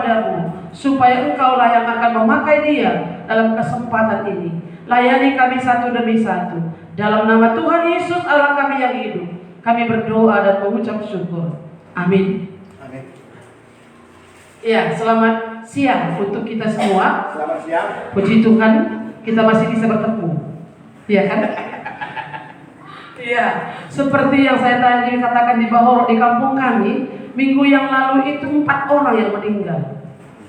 kepadamu, supaya engkaulah yang akan memakai dia dalam kesempatan ini. Layani kami satu demi satu. Dalam nama Tuhan Yesus Allah kami yang hidup, kami berdoa dan mengucap syukur. Amin. Amin. Ya, selamat siang untuk kita semua. Selamat siang. Puji Tuhan, kita masih bisa bertemu. Iya kan? Iya, seperti yang saya tadi katakan di Bahoro, di kampung kami, minggu yang lalu itu 4 orang yang meninggal.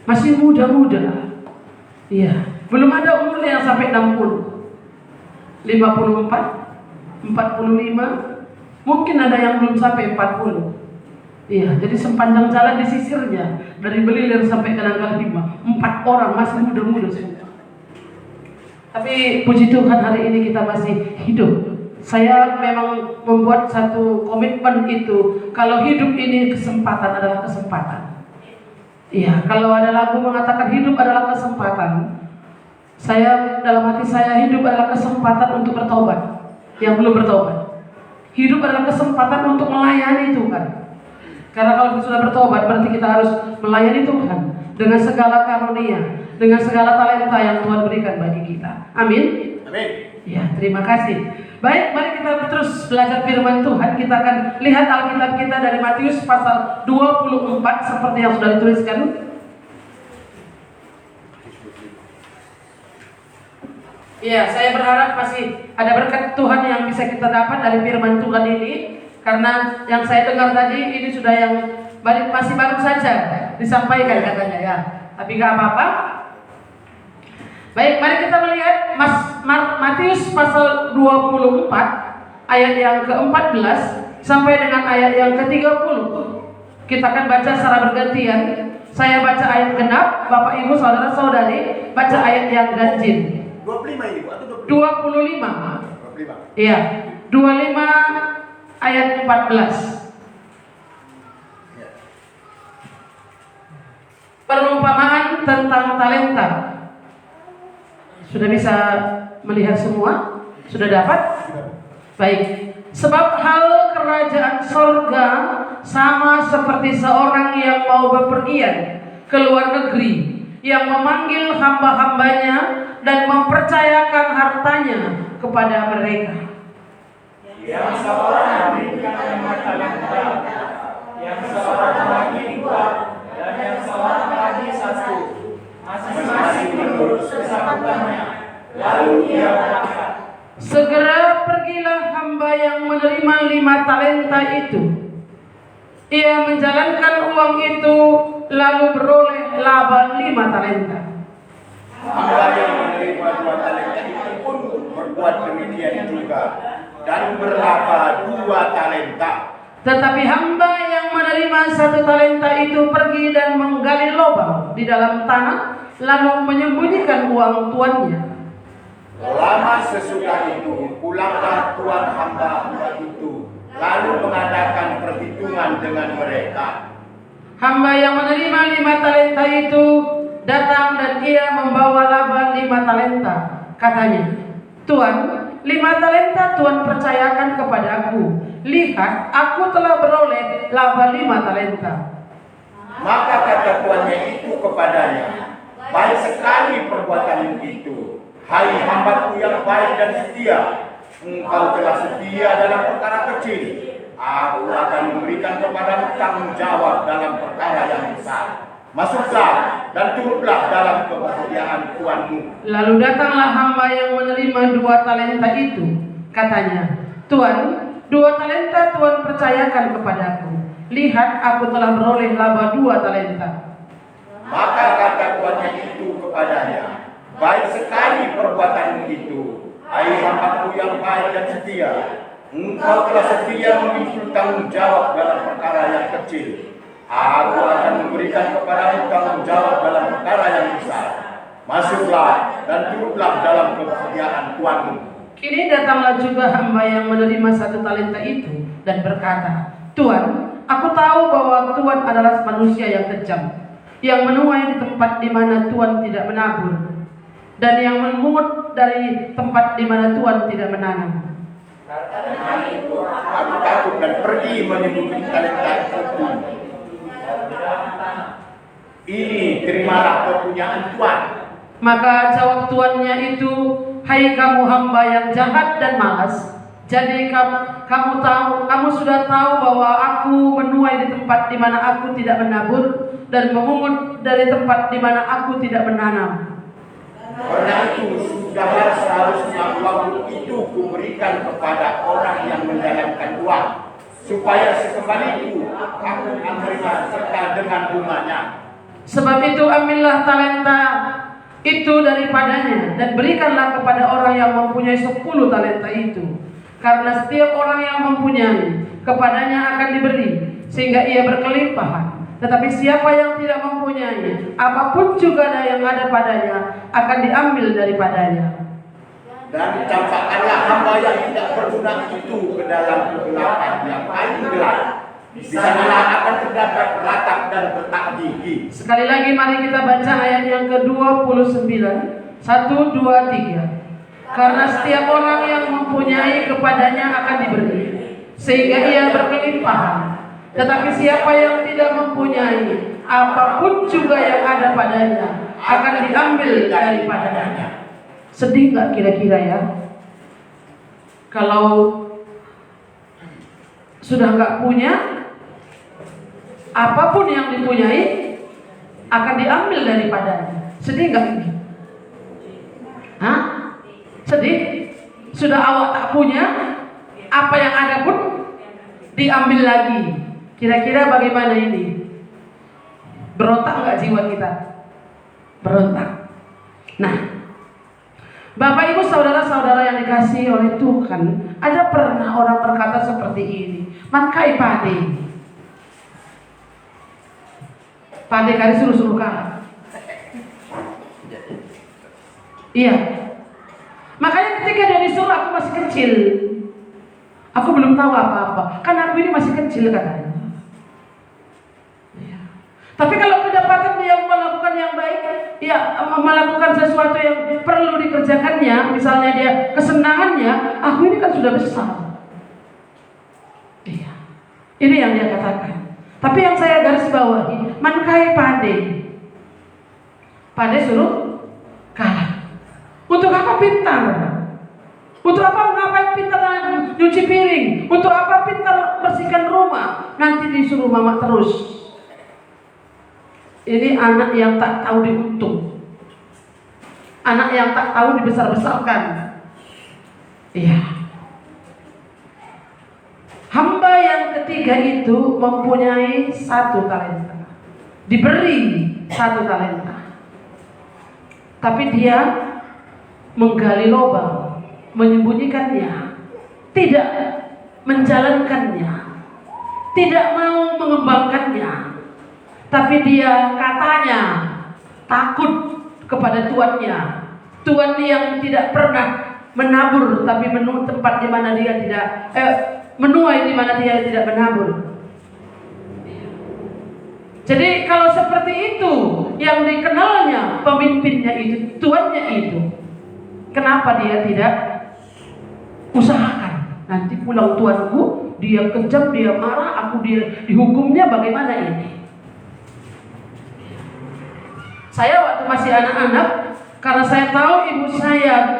Masih muda-muda. Iya, belum ada umurnya yang sampai 60, 54, 45, mungkin ada yang belum sampai 40. Iya, jadi sepanjang jalan di sisirnya, dari Belilir sampai ke Nanggal 5, 4 orang masih muda-muda semua. Tapi puji Tuhan hari ini kita masih hidup. Saya memang membuat satu komitmen itu, kalau hidup ini kesempatan adalah kesempatan. Iya, kalau ada lagu mengatakan hidup adalah kesempatan, saya dalam hati saya hidup adalah kesempatan untuk bertobat. Yang belum bertobat, hidup adalah kesempatan untuk melayani Tuhan. Karena kalau kita sudah bertobat, berarti kita harus melayani Tuhan dengan segala karunia, dengan segala talenta yang Tuhan berikan bagi kita. Amin. Amin. Ya, terima kasih. Baik, mari kita terus belajar firman Tuhan. Kita akan lihat Alkitab kita dari Matius pasal 24 seperti yang sudah dituliskan. Ya, saya berharap masih ada berkat Tuhan yang bisa kita dapat dari firman Tuhan ini. Karena yang saya dengar tadi ini sudah yang masih baru saja disampaikan katanya ya. Tapi gak apa-apa. Baik, mari kita melihat Matius pasal 24 ayat yang ke-14 sampai dengan ayat yang ke-30. Kita akan baca secara bergantian. Saya baca ayat genap, Bapak Ibu saudara-saudari baca ayat yang ganjil. 25 ini Bu atau 25? 25. Iya, 25 ayat 14. Perumpamaan tentang talenta. Sudah bisa melihat semua? Sudah dapat? Baik. Sebab hal kerajaan sorga sama seperti seorang yang mau bepergian ke luar negeri, yang memanggil hamba-hambanya dan mempercayakan hartanya kepada mereka. Yang seorang memberikan 5 talenta, yang seorang lagi 2, dan yang seorang lagi 1. Masing-masing menurut kesabarannya. Lalu ia berangkat. Segera pergilah hamba yang menerima 5 talenta itu. Ia menjalankan uang itu, lalu beroleh laba 5 talenta. Hamba yang menerima 2 talenta itu pun berbuat demikian juga dan berlaba 2 talenta. Tetapi hamba yang menerima 1 talenta itu pergi dan menggali lubang di dalam tanah, lalu menyembunyikan uang tuannya. Lama sesudah itu pulanglah tuan hamba itu, lalu mengadakan perhitungan dengan mereka. Hamba yang menerima 5 talenta itu datang dan ia membawa laba 5 talenta. Katanya, Tuan, 5 talenta Tuan percayakan kepadaku. Lihat, aku telah beroleh laba 5 talenta. Maka kata tuannya itu kepadanya, baik sekali perbuatanmu itu, hai hambaku yang baik dan setia. Engkau telah setia dalam perkara kecil, aku akan memberikan kepadamu tanggung jawab dalam perkara yang besar. Masuklah dan turutlah dalam kebahagiaan tuanmu. Lalu datanglah hamba yang menerima 2 talenta itu. Katanya, Tuan, 2 talenta Tuan percayakan kepadaku. Lihat, aku telah beroleh laba 2 talenta. Maka kata tuannya itu kepadanya, baik sekali perbuatanmu itu, hai hambaku yang baik dan setia. Engkau telah setia memikul tanggung jawab dalam perkara yang kecil. Aku akan memberikan kepadamu tanggung jawab dalam perkara yang besar. Masuklah dan turutlah dalam kebahagiaan tuanmu. Kini datanglah juga hamba yang menerima 1 talenta itu dan berkata, Tuan, aku tahu bahwa Tuan adalah manusia yang kejam, yang menuai di tempat di mana Tuan tidak menabur, dan yang memungut dari tempat di mana Tuan tidak menanam. Karena itu Aku takut dan pergi menyembunyikan talenta itu. Ini terimalah kepunyaan Tuhan. Maka jawab tuannya itu, hai kamu hamba yang jahat dan malas. Jadi kamu sudah tahu bahwa aku menuai di tempat di mana aku tidak menabur dan memungut dari tempat di mana aku tidak menanam. Karena itu sudahlah seharusnya uang itu kuberikan kepada orang yang mendalamkan uang, supaya sekembaliku aku menerima serta dengan bunganya. Sebab itu ambillah talenta itu daripadanya dan berikanlah kepada orang yang mempunyai 10 talenta itu. Karena setiap orang yang mempunyai, kepadanya akan diberi, sehingga ia berkelimpahan. Tetapi siapa yang tidak mempunyai, apapun juga yang ada padanya, akan diambil daripadanya. Dan campakkanlah hamba yang tidak berguna itu ke dalam kegelapan yang paling gelap. Di sanalah akan terdapat ratap dan petak gigi. Sekali lagi mari kita baca ayat yang ke-29. 1, 2, 3. Karena setiap orang yang mempunyai, kepadanya akan diberi, sehingga ia berkelimpahan. Tetapi siapa yang tidak mempunyai, apapun juga yang ada padanya, akan diambil daripadanya. Sedih gak kira-kira ya? Kalau sudah gak punya, apapun yang dipunyai akan diambil daripadanya. Sedih gak ini? Hah? Sedih? Sudah awak tak punya, apa yang ada pun diambil lagi. Kira-kira bagaimana ini? Berontak nggak jiwa kita? Berontak. Nah, Bapak Ibu saudara-saudara yang dikasihi oleh Tuhan, ada pernah orang berkata seperti ini, "Mankai pade." Pade kali suruh-suruh kalah. Iya. Makanya ketika dia disuruh, aku masih kecil, aku belum tahu apa-apa, kan aku ini masih kecil katanya. Ya. Tapi kalau kedapatan dia melakukan yang baik, ya melakukan sesuatu yang perlu dikerjakannya, misalnya dia kesenangannya, aku ini kan sudah besar. Iya. Ini yang dia katakan. Tapi yang saya garis bawahi, mankai pade. Pade suruh kalah. Untuk apa pintar? Untuk apa mengapain pintar nyuci piring? Untuk apa pintar bersihkan rumah? Nanti disuruh mama terus. Ini anak yang tak tahu diuntung, anak yang tak tahu dibesar-besarkan. Iya. Hamba yang ketiga itu mempunyai 1 talenta, diberi 1 talenta, tapi dia menggali lubang, menyembunyikannya, tidak menjalankannya, tidak mau mengembangkannya. Tapi dia katanya takut kepada tuannya, tuan yang tidak pernah menabur, tapi tempat di mana dia tidak menuai di mana dia tidak menabur. Jadi kalau seperti itu yang dikenalnya pemimpinnya itu, tuannya itu, kenapa dia tidak usahakan? Nanti pulang tuanku, dia kejam, dia marah, dia dihukumnya bagaimana ini? Saya waktu masih anak-anak, karena saya tahu ibu saya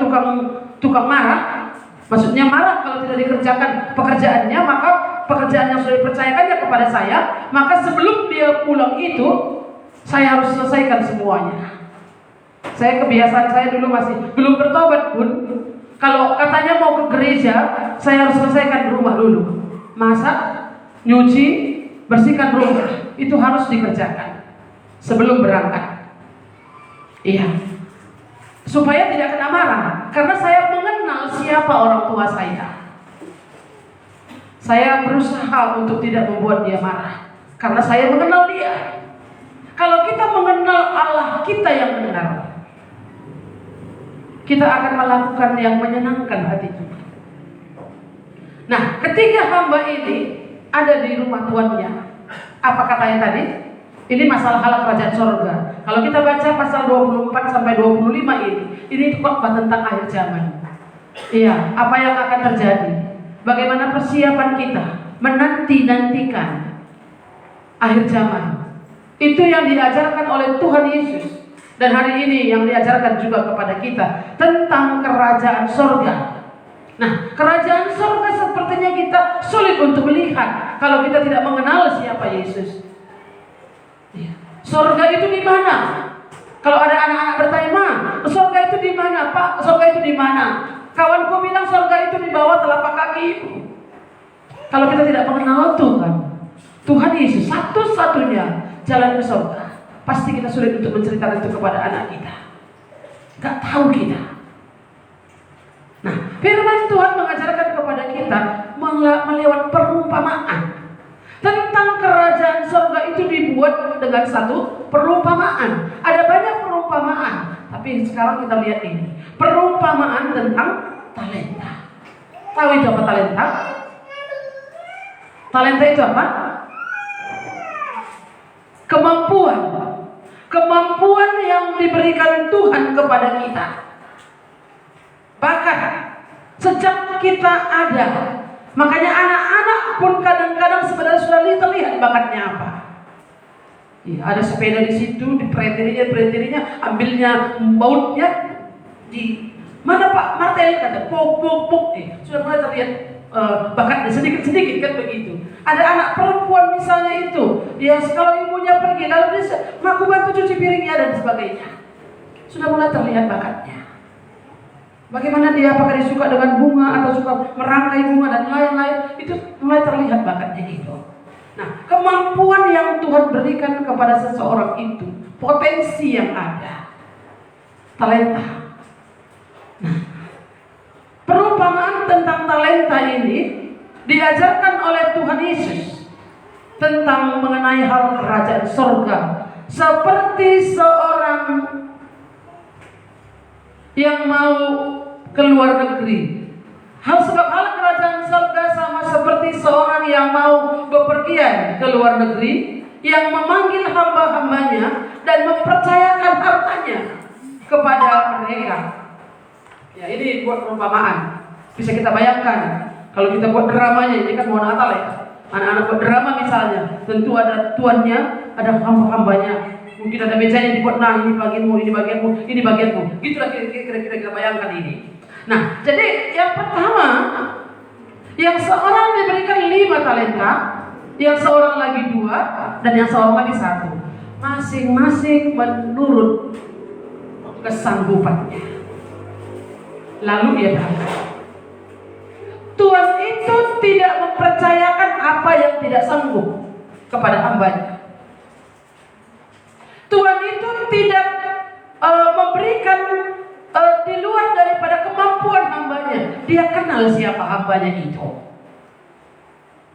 tukang marah, maksudnya marah kalau tidak dikerjakan pekerjaannya, maka pekerjaan yang sudah dipercayakannya kepada saya, maka sebelum dia pulang itu, saya harus selesaikan semuanya. Saya kebiasaan saya dulu masih belum bertobat pun, kalau katanya mau ke gereja, saya harus selesaikan rumah dulu. Masak, nyuci, bersihkan rumah, itu harus dikerjakan sebelum berangkat. Iya, supaya tidak kena marah, karena saya mengenal siapa orang tua saya. Saya berusaha untuk tidak membuat dia marah, karena saya mengenal dia. Kalau kita mengenal Allah kita yang benar, kita akan melakukan yang menyenangkan hati Tuhan. Nah, ketiga hamba ini ada di rumah tuannya. Apa katanya tadi? Ini masalah hal kerajaan sorga. Kalau kita baca pasal 24 sampai 25 ini khotbah tentang akhir zaman. Iya, apa yang akan terjadi? Bagaimana persiapan kita menanti-nantikan akhir zaman? Itu yang diajarkan oleh Tuhan Yesus. Dan hari ini yang diajarkan juga kepada kita tentang kerajaan sorga. Nah, kerajaan sorga sepertinya kita sulit untuk melihat kalau kita tidak mengenal siapa Yesus. Sorga itu di mana? Kalau ada anak-anak bertanya, "Ma, sorga itu di mana, Pak? Sorga itu di mana?" Kawanku bilang sorga itu di bawah telapak kakimu. Kalau kita tidak mengenal Tuhan Yesus satu-satunya jalan ke sorga, pasti kita sulit untuk menceritakan itu kepada anak kita. Gak tahu kita. Nah, firman Tuhan mengajarkan kepada kita melewat perumpamaan. Tentang kerajaan sorga itu dibuat dengan satu perumpamaan. Ada banyak perumpamaan, tapi sekarang kita lihat ini. Perumpamaan tentang talenta. Tahu itu apa talenta? Talenta itu apa? Kemampuan. Kemampuan yang diberikan Tuhan kepada kita. Bahkan sejak kita ada, makanya anak-anak pun kadang-kadang sebenarnya sudah terlihat bakatnya apa. Ya, ada sepeda di situ, diperinterinya, ambilnya bautnya di mana Pak Martel kata, pok. Sudah mulai terlihat bakatnya sedikit kan begitu. Ada anak perempuan misalnya itu, ya kalau ibunya pergi lalu dia aku bantu cuci piringnya dan sebagainya. Sudah mulai terlihat bakatnya. Bagaimana dia, apakah dia suka dengan bunga atau suka merangkai bunga dan lain-lain, itu mulai terlihat bakatnya itu. Nah, kemampuan yang Tuhan berikan kepada seseorang itu, potensi yang ada, talenta. Nah, perumpamaan tentang talenta ini diajarkan oleh Tuhan Yesus tentang mengenai hal kerajaan sorga, seperti seorang yang mau ke luar negeri. Sebab hal kerajaan sorga sama seperti seorang yang mau bepergian ke luar negeri, yang memanggil hamba-hambanya dan mempercayakan hartanya kepada mereka. Ya, ini buat perumpamaan. Bisa kita bayangkan kalau kita buat dramanya, ini kan mau Natal ya. Anak-anak buat drama misalnya, tentu ada tuannya, ada hamba-hambanya. Mungkin ada mejanya dibuat, nah ini bagianmu, ini bagianmu, ini bagianmu. Gitulah kira-kira kita bayangkan ini. Nah, jadi yang pertama, yang seorang diberikan 5 talenta, yang seorang lagi 2, dan yang seorang lagi 1. Masing-masing menurut kesanggupannya. Lalu dia berangkat. Tuhan itu tidak mempercayakan apa yang tidak sanggup kepada hambanya. Tuhan itu tidak memberikan di luar daripada kemampuan hambanya. Dia kenal siapa hambanya itu.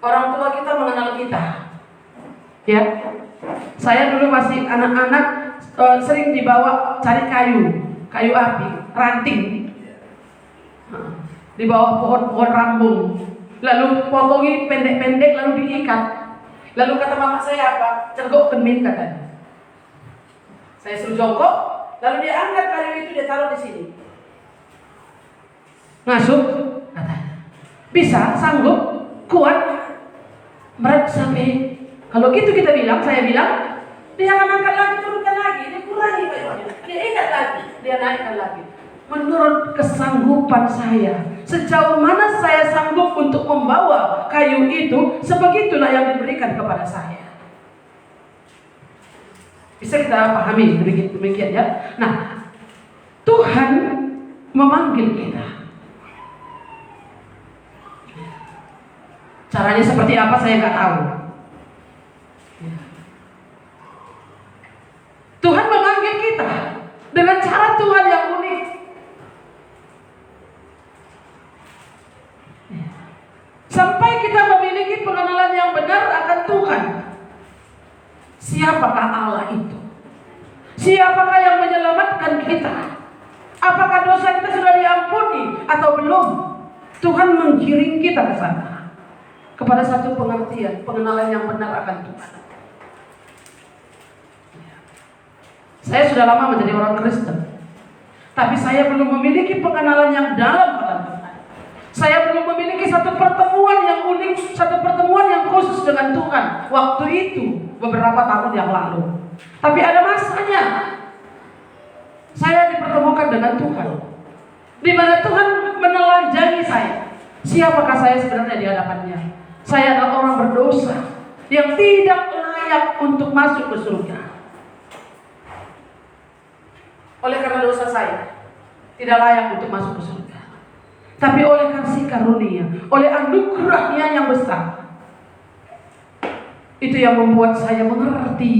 Orang tua kita mengenal kita. Ya, saya dulu masih anak-anak sering dibawa cari kayu api, ranting, di bawah pohon rambung. Lalu potongin pendek-pendek lalu diikat. Lalu kata mama saya apa? Cergok kemin katanya. Saya suruh jongkok, lalu dia angkat kayu itu, dia taruh di sini. Ngasuh, katanya. Bisa, sanggup, kuat, berat sampai. Kalau gitu kita bilang, saya bilang, dia akan angkat lagi, turunkan lagi, dia kurangi kayunya, dia ikat lagi, dia naikkan lagi. Menurut kesanggupan saya, sejauh mana saya sanggup untuk membawa kayu itu, sebegitulah yang diberikan kepada saya. Bisa kita pahami demikian ya. Nah, Tuhan memanggil kita. Caranya seperti apa saya nggak tahu. Tuhan memanggil kita dengan cara Tuhan yang unik. Sampai kita memiliki pengenalan yang benar akan Tuhan. Siapakah Allah itu? Siapakah yang menyelamatkan kita? Apakah dosa kita sudah diampuni atau belum? Tuhan menggiring kita ke sana, kepada satu pengertian, pengenalan yang benar akan Tuhan. Saya sudah lama menjadi orang Kristen, tapi saya belum memiliki pengenalan yang dalam akan Tuhan. Saya belum memiliki satu pertemuan yang unik, satu pertemuan yang khusus dengan Tuhan. Waktu itu beberapa tahun yang lalu. Tapi ada masanya saya dipertemukan dengan Tuhan, di mana Tuhan menelanjangi saya. Siapakah saya sebenarnya di hadapannya? Saya adalah orang berdosa yang tidak layak untuk masuk ke surga. Oleh karena dosa saya tidak layak untuk masuk ke surga. Tapi oleh kasih karunia, oleh anugerahnya yang besar, itu yang membuat saya mengerti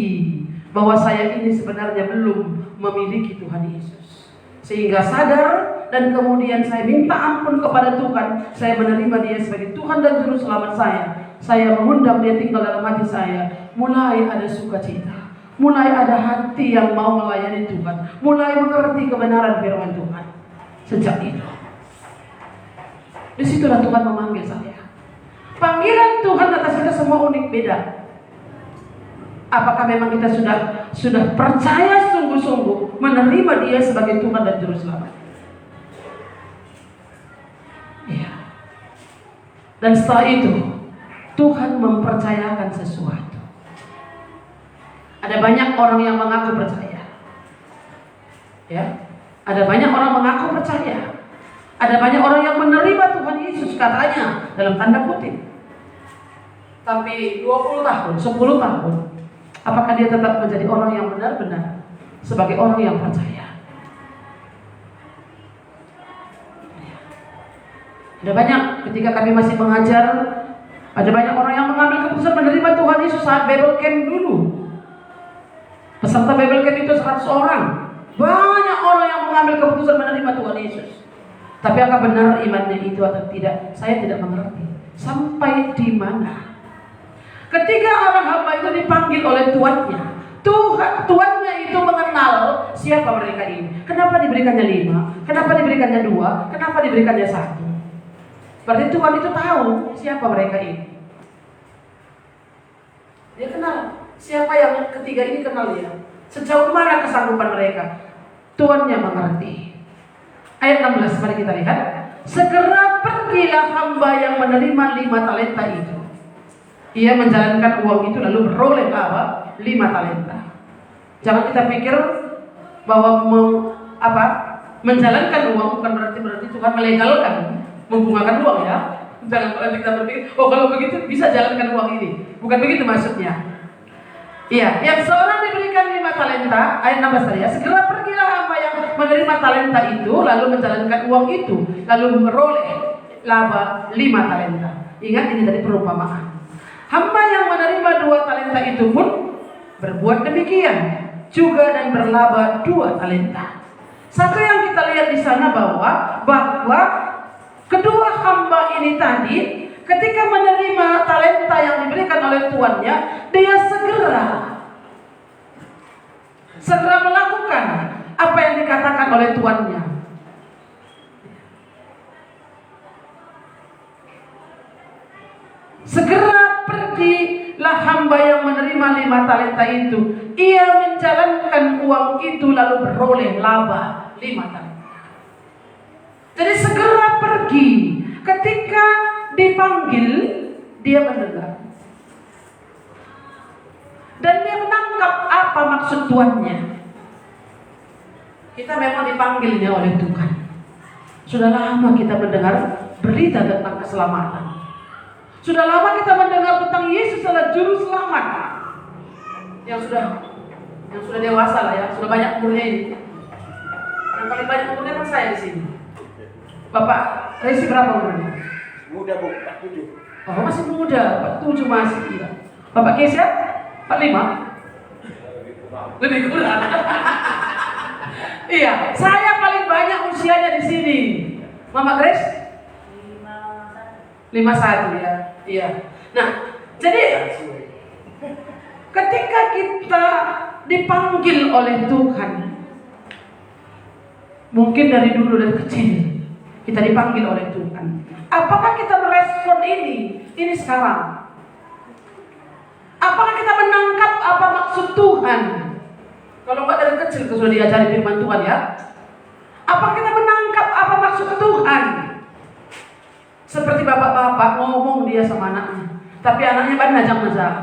bahwa saya ini sebenarnya belum memiliki Tuhan Yesus. Sehingga sadar dan kemudian saya minta ampun kepada Tuhan. Saya menerima Dia sebagai Tuhan dan Juru Selamat saya. Saya mengundang Dia tinggal dalam hati saya. Mulai ada sukacita, mulai ada hati yang mau melayani Tuhan, mulai mengerti kebenaran firman Tuhan. Sejak itu, disitulah Tuhan memanggil saya. Panggilan Tuhan atas kita semua unik beda. Apakah memang kita sudah percaya sungguh-sungguh menerima Dia sebagai Tuhan dan Juru Selamat? Iya. Dan setelah itu Tuhan mempercayakan sesuatu. Ada banyak orang yang mengaku percaya. Ya, ada banyak orang mengaku percaya. Ada banyak orang yang menerima Tuhan Yesus katanya dalam tanda kutip. Tapi 20 tahun, 10 tahun, apakah dia tetap menjadi orang yang benar-benar sebagai orang yang percaya? Ada banyak ketika kami masih mengajar, ada banyak orang yang mengambil keputusan menerima Tuhan Yesus saat Bible Camp dulu. Peserta Bible Camp itu 100 orang. Banyak orang yang mengambil keputusan menerima Tuhan Yesus. Tapi apakah benar imannya itu atau tidak? Saya tidak mengerti. Sampai di mana? Ketika orang hamba itu dipanggil oleh tuannya, tuannya itu mengenal siapa mereka ini. Kenapa diberikannya 5? Kenapa diberikannya 2? Kenapa diberikannya 1? Berarti Tuhan itu tahu siapa mereka ini. Dia kenal siapa yang ketiga ini, kenal dia. Sejauh mana kesanggupan mereka, tuannya mengerti. Ayat 16, mari kita lihat. Segera pergilah hamba yang menerima 5 talenta itu. Ia menjalankan uang itu lalu beroleh apa? 5 talenta. Jangan kita pikir bahwa menjalankan uang bukan berarti Tuhan melegalkan menggunakan uang, ya. Jangan kita berpikir, oh kalau begitu bisa jalankan uang ini. Bukan begitu maksudnya. Iya, yang seorang diberikan 5 talenta, ayat 16 tadi ya. Segera pergilah hamba yang menerima talenta itu lalu menjalankan uang itu lalu meroleh laba 5 talenta. Ingat, ini dari perumpamaan. Hamba yang menerima 2 talenta itu pun berbuat demikian juga dan berlaba 2 talenta. Satu yang kita lihat di sana bahwa kedua hamba ini tadi ketika menerima talenta yang diberikan oleh tuannya, dia segera melakukan apa yang dikatakan oleh tuannya. Segera pergilah hamba yang menerima 5 talenta itu. Ia menjalankan uang itu lalu beroleh laba 5 talenta. Jadi segera pergi. Ketika dipanggil, dia mendengar. Dan dia menangkap apa maksud tuannya. Kita memang dipanggilnya oleh Tuhan. Sudah lama kita mendengar berita tentang keselamatan. Sudah lama kita mendengar tentang Yesus adalah Juru Selamat. Yang sudah dewasa lah ya, sudah banyak umurnya ini. Yang paling banyak umurnya kan saya di sini. Bapak Resi berapa umurnya? Muda Bu, 47. Oh, masih muda, 47 masih. Iya. Bapak Kesia 45? Lebih kurang. Iya, saya paling banyak usianya di sini. Mama Grace? 51 ya. Iya. Nah, jadi ketika kita dipanggil oleh Tuhan, mungkin dari dulu dari kecil kita dipanggil oleh Tuhan. Apakah kita merespon ini sekarang? Apakah kita menangkap apa maksud Tuhan? Kalau enggak dari kecil sudah diajari firman Tuhan ya. Apakah kita menangkap apa maksud Tuhan? Seperti bapak-bapak ngomong dia sama anaknya, tapi anaknya kan ngajak-ngajak.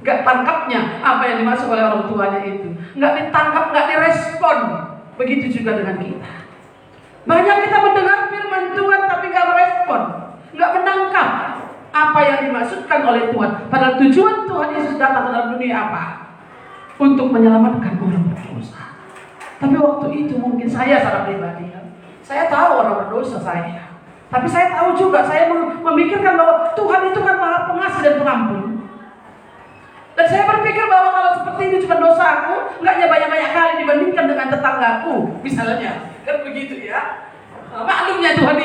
Nggak tangkapnya apa yang dimaksud oleh orang tuanya itu. Nggak ditangkap, nggak direspon. Begitu juga dengan kita. Banyak kita mendengar firman Tuhan tapi nggak merespon, nggak menangkap apa yang dimaksudkan oleh Tuhan. Padahal tujuan Tuhan Yesus datang ke dalam dunia apa? Untuk menyelamatkan orang berdosa. Tapi waktu itu mungkin saya secara pribadi, saya tahu orang berdosa saya. Tapi saya tahu juga, saya memikirkan bahwa Tuhan itu kan Maha Pengasih dan Pengampun. Dan saya berpikir bahwa kalau seperti ini cuma dosa aku, enggaknya banyak-banyak kali dibandingkan dengan tetanggaku, misalnya. Kan begitu ya. Maklumnya Tuhan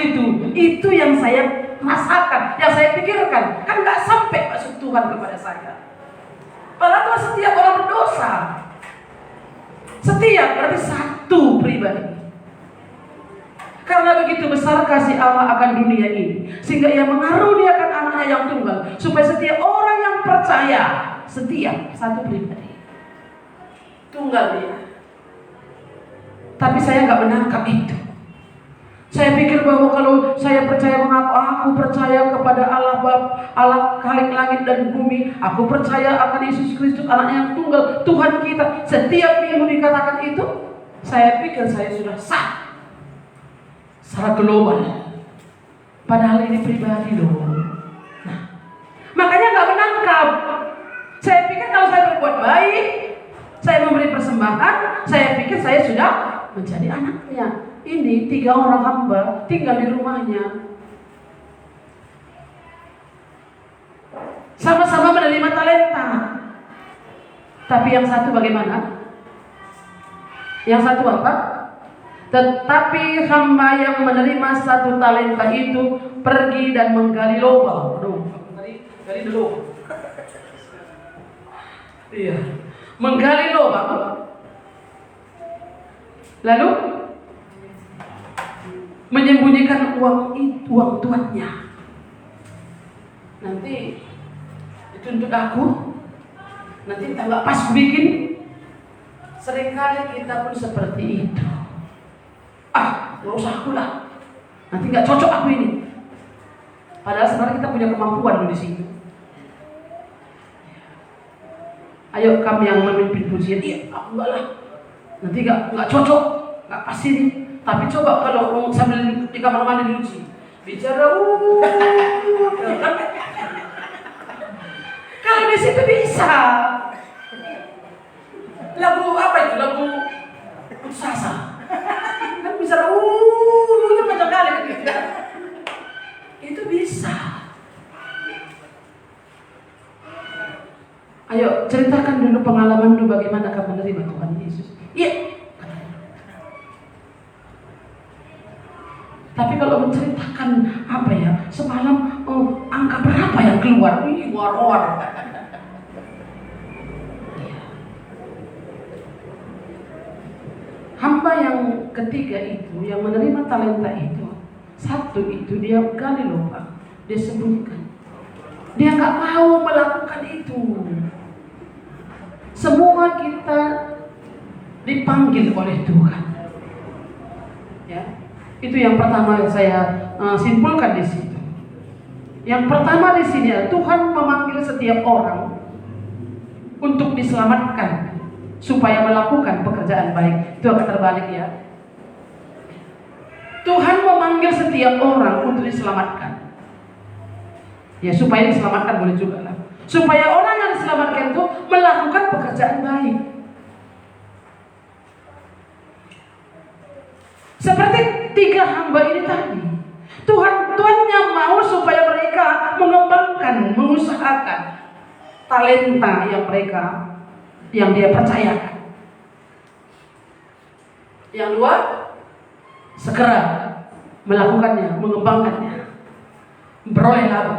itu yang saya rasakan, yang saya pikirkan. Kan nggak sampai maksud Tuhan kepada saya. Padahal Tuhan setiap orang berdosa. Setiap berarti satu pribadi. Karena begitu besar kasih Allah akan dunia ini, sehingga Ia mengaruniakan anaknya yang tunggal, supaya setiap orang yang percaya, setiap satu pribadi tunggal Dia. Tapi saya nggak menangkap itu. Saya pikir bahwa kalau saya percaya, mengaku aku percaya kepada Allah Bapa, Allah Khalik langit dan bumi, aku percaya akan Yesus Kristus anaknya yang tunggal, Tuhan kita. Setiap minggu dikatakan itu, saya pikir saya sudah sah secara global. Padahal ini pribadi loh. Nah, makanya nggak menangkap. Saya pikir kalau saya berbuat baik, saya memberi persembahan, saya pikir saya sudah menjadi anaknya. Ini 3 orang hamba tinggal di rumahnya, sama-sama menerima talenta. Tapi yang satu bagaimana? Yang satu apa? Tetapi hamba yang menerima 1 talenta itu pergi dan menggali lubang. Gali dulu. Iya, menggali lubang. Lalu menyembunyikan uang tuannya. Nanti dituntut aku, nanti kita nggak pas bikin. Seringkali kita pun seperti itu. Nggak usah aku lah, nanti nggak cocok aku ini. Padahal sebenarnya kita punya kemampuan di situ. Ayo kami yang memimpin pujian, aku enggak lah, nanti nggak cocok, nggak pas ini. Tapi coba kalau sambil di kamar mandi diuji, bicara kalau di situ bisa. Lagu apa itu? Lagu Sasa. Kan bisa yang macam kali gitu. Itu bisa. Ayo ceritakan dulu pengalaman dulu bagaimana kamu menerima Tuhan Yesus. Iya. Tapi kalau menceritakan apa ya, semalam angka berapa yang keluar? War. Hamba yang ketiga itu, yang menerima talenta itu, 1 itu dia gali lubang, dia sembunyikan. Dia nggak mau melakukan itu. Semua kita dipanggil oleh Tuhan. Ya, itu yang pertama yang saya simpulkan di situ. Yang pertama di sini, Tuhan memanggil setiap orang untuk diselamatkan, supaya melakukan pekerjaan baik. Itu akan terbalik ya. Tuhan memanggil setiap orang untuk diselamatkan. Ya, supaya diselamatkan boleh juga lah. Supaya orang yang diselamatkan itu melakukan pekerjaan baik. Seperti 3 hamba ini tadi. Tuhannya mau supaya mereka mengembangkan, mengusahakan talenta yang dia percayakan. Yang 2, segera melakukannya, mengembangkannya, beroleh laba.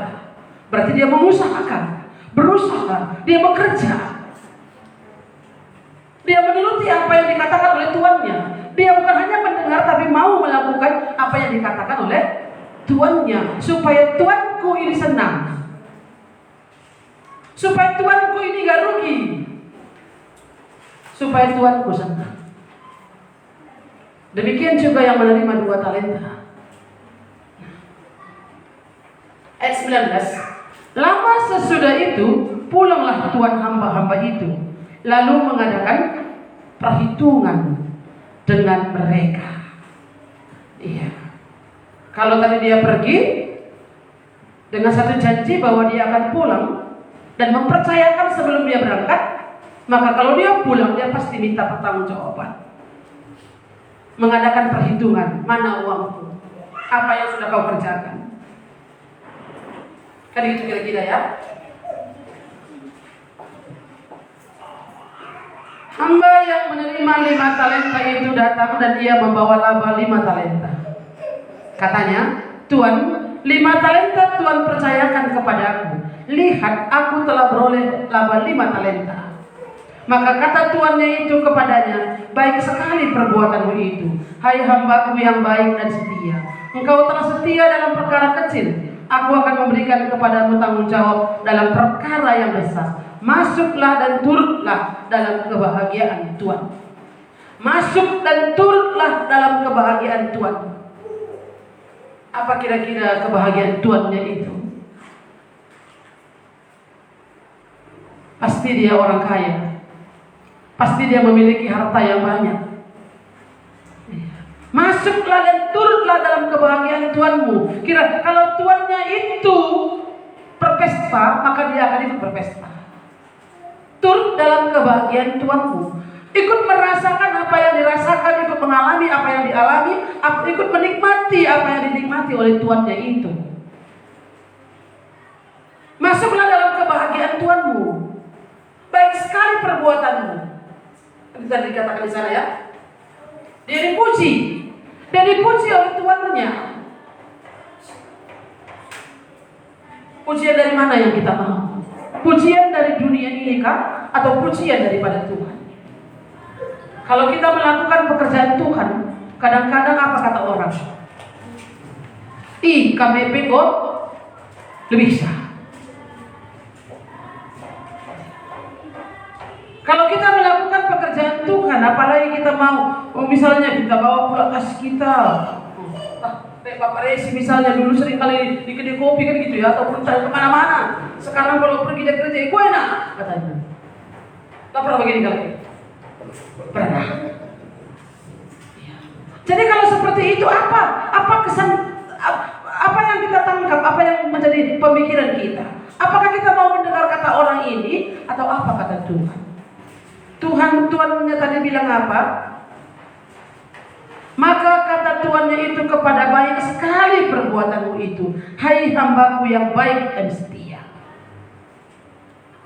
Berarti dia mengusahakan, berusaha, dia bekerja, dia menuruti apa yang dikatakan oleh tuannya. Dia bukan hanya mendengar, tapi mau melakukan apa yang dikatakan oleh tuannya, supaya tuanku ini senang, supaya tuanku ini gak rugi, supaya tuanku senang. Demikian juga yang menerima 2 talenta. Ayat 19. Lama sesudah itu pulanglah tuan hamba-hamba itu, lalu mengadakan perhitungan dengan mereka. Iya. Kalau tadi dia pergi dengan satu janji bahwa dia akan pulang dan mempercayakan sebelum dia berangkat, maka kalau dia pulang dia pasti minta pertanggungjawaban. Mengadakan perhitungan, mana uangku? Apa yang sudah kau kerjakan? Kan itu kira-kira ya. Hamba yang menerima 5 talenta itu datang dan ia membawa laba 5 talenta. Katanya, Tuan, 5 talenta Tuan percayakan kepadaku. Lihat, aku telah beroleh laba 5 talenta. Maka kata tuannya itu kepadanya, baik sekali perbuatanmu itu, hai hambaku yang baik dan setia. Engkau telah setia dalam perkara kecil, aku akan memberikan kepadamu tanggung jawab dalam perkara yang besar. Masuklah dan turutlah dalam kebahagiaan Tuhan. Masuk dan turutlah dalam kebahagiaan Tuhan. Apa kira-kira kebahagiaan Tuannya itu? Pasti dia orang kaya. Pasti dia memiliki harta yang banyak. Masuklah dan turutlah dalam kebahagiaan Tuanmu. Kira kalau tuannya itu berpesta, maka dia akan ikut berpesta. Turut dalam kebahagiaan Tuanmu. Ikut merasakan apa yang dirasakan, ikut mengalami apa yang dialami, ikut menikmati apa yang dinikmati oleh tuannya itu. Masuklah dalam kebahagiaan Tuanmu. Baik sekali perbuatanmu. Tadi dikatakan di sana ya. Dia dipuji. Dia dipuji oleh tuannya. Pujian dari mana yang kita mau? Pujian dari dunia ini kah? Atau pujian daripada Tuhan? Kalau kita melakukan pekerjaan Tuhan, kadang-kadang apa kata orang? KBP kok lebih bisa. Kalau kita melakukan pekerjaan Tuhan, apalagi kita mau, misalnya kita bawa pula tas kita, kayak Bapak Resi misalnya dulu sering kali di kedai kopi kan gitu ya, ataupun kemana-mana. Sekarang kalau pergi dari kerja, gue enak katanya. Tak pernah begini kali? Pernah. Jadi kalau seperti itu apa kesan, apa yang kita tangkap, apa yang menjadi pemikiran kita? Apakah kita mau mendengar kata orang ini atau apa kata Tuhan? Tuannya tadi bilang apa? Maka kata tuannya itu kepada, baik sekali perbuatanmu itu, hai hambaku yang baik dan setia.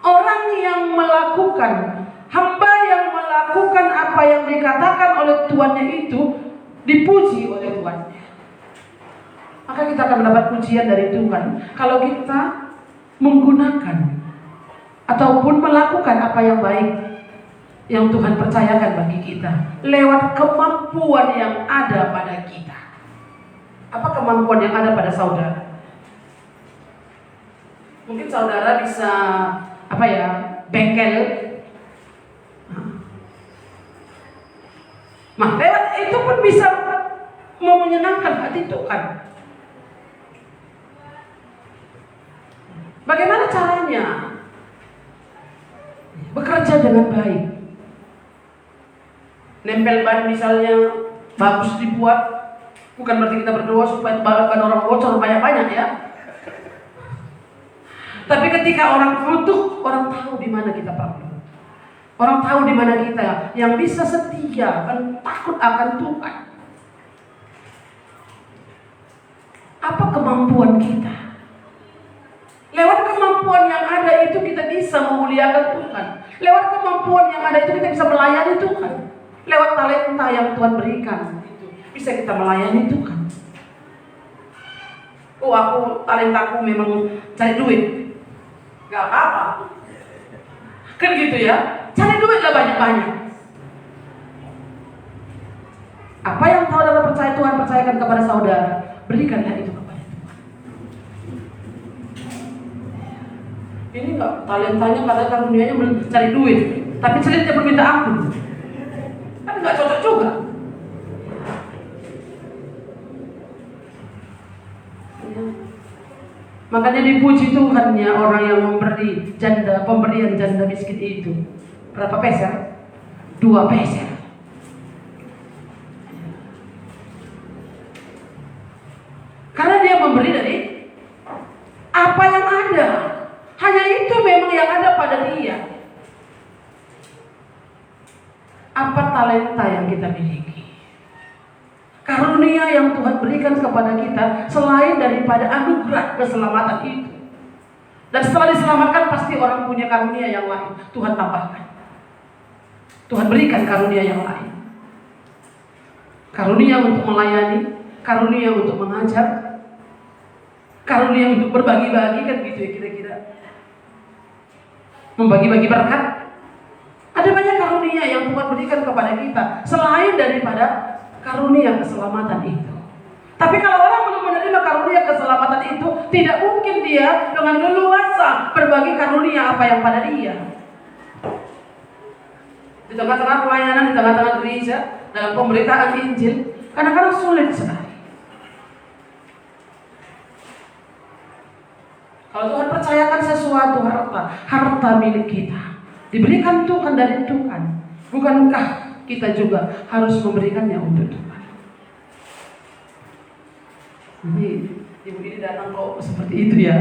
Orang yang melakukan, hamba yang melakukan apa yang dikatakan oleh tuannya itu, dipuji oleh tuannya. Maka kita akan mendapat pujian dari Tuhan kalau kita menggunakan ataupun melakukan apa yang baik yang Tuhan percayakan bagi kita lewat kemampuan yang ada pada kita. Apa kemampuan yang ada pada saudara? Mungkin saudara bisa bengkel. Nah, lewat itu pun bisa menyenangkan hati Tuhan. Bagaimana caranya? Bekerja dengan baik. Nempel ban misalnya bagus dibuat, bukan berarti kita berdoa supaya ban orang bocor banyak-banyak ya. Tapi ketika orang butuh, orang tahu di mana kita perlu. Orang tahu di mana kita yang bisa setia dan takut akan Tuhan. Apa kemampuan kita? Lewat kemampuan yang ada itu kita bisa memuliakan Tuhan. Lewat kemampuan yang ada itu kita bisa melayani Tuhan. Lewat talenta yang Tuhan berikan, bisa kita melayani Tuhan. Oh, aku talentaku memang cari duit, gak apa-apa. Kan gitu ya, cari duit lah banyak-banyak. Apa yang saudara percaya Tuhan percayakan kepada saudara, berikanlah itu kepada Tuhan. Ini gak talentanya kadang-kadang dunianya mencari duit, tapi celitnya berminta ampun. Kan nggak cocok juga. Makanya dipuji Tuhannya orang yang memberi pemberian janda miskin itu. Berapa peser? 2 peser. Karena dia memberi dari apa yang ada. Hanya itu memang yang ada pada dia. Apa talenta yang kita miliki? Karunia yang Tuhan berikan kepada kita selain daripada anugerah keselamatan itu. Dan setelah diselamatkan pasti orang punya karunia yang lain. Tuhan tambahkan. Tuhan berikan karunia yang lain. Karunia untuk melayani, karunia untuk mengajar, karunia untuk berbagi-bagi, kan gitu ya kira-kira. Membagi-bagi berkat. Ada banyak karunia yang Tuhan berikan kepada kita selain daripada karunia keselamatan itu. Tapi kalau orang belum menerima karunia keselamatan itu, tidak mungkin dia dengan leluasa berbagi karunia apa yang pada dia. Di tengah-tengah pelayanan, di tengah-tengah gereja, dalam pemberitaan Injil, kadang-kadang sulit sekali. Kalau Tuhan percayakan sesuatu harta milik kita, diberikan Tuhan dari Tuhan, bukankah kita juga harus memberikannya untuk Tuhan? Ini ibu ini datang kok seperti itu ya.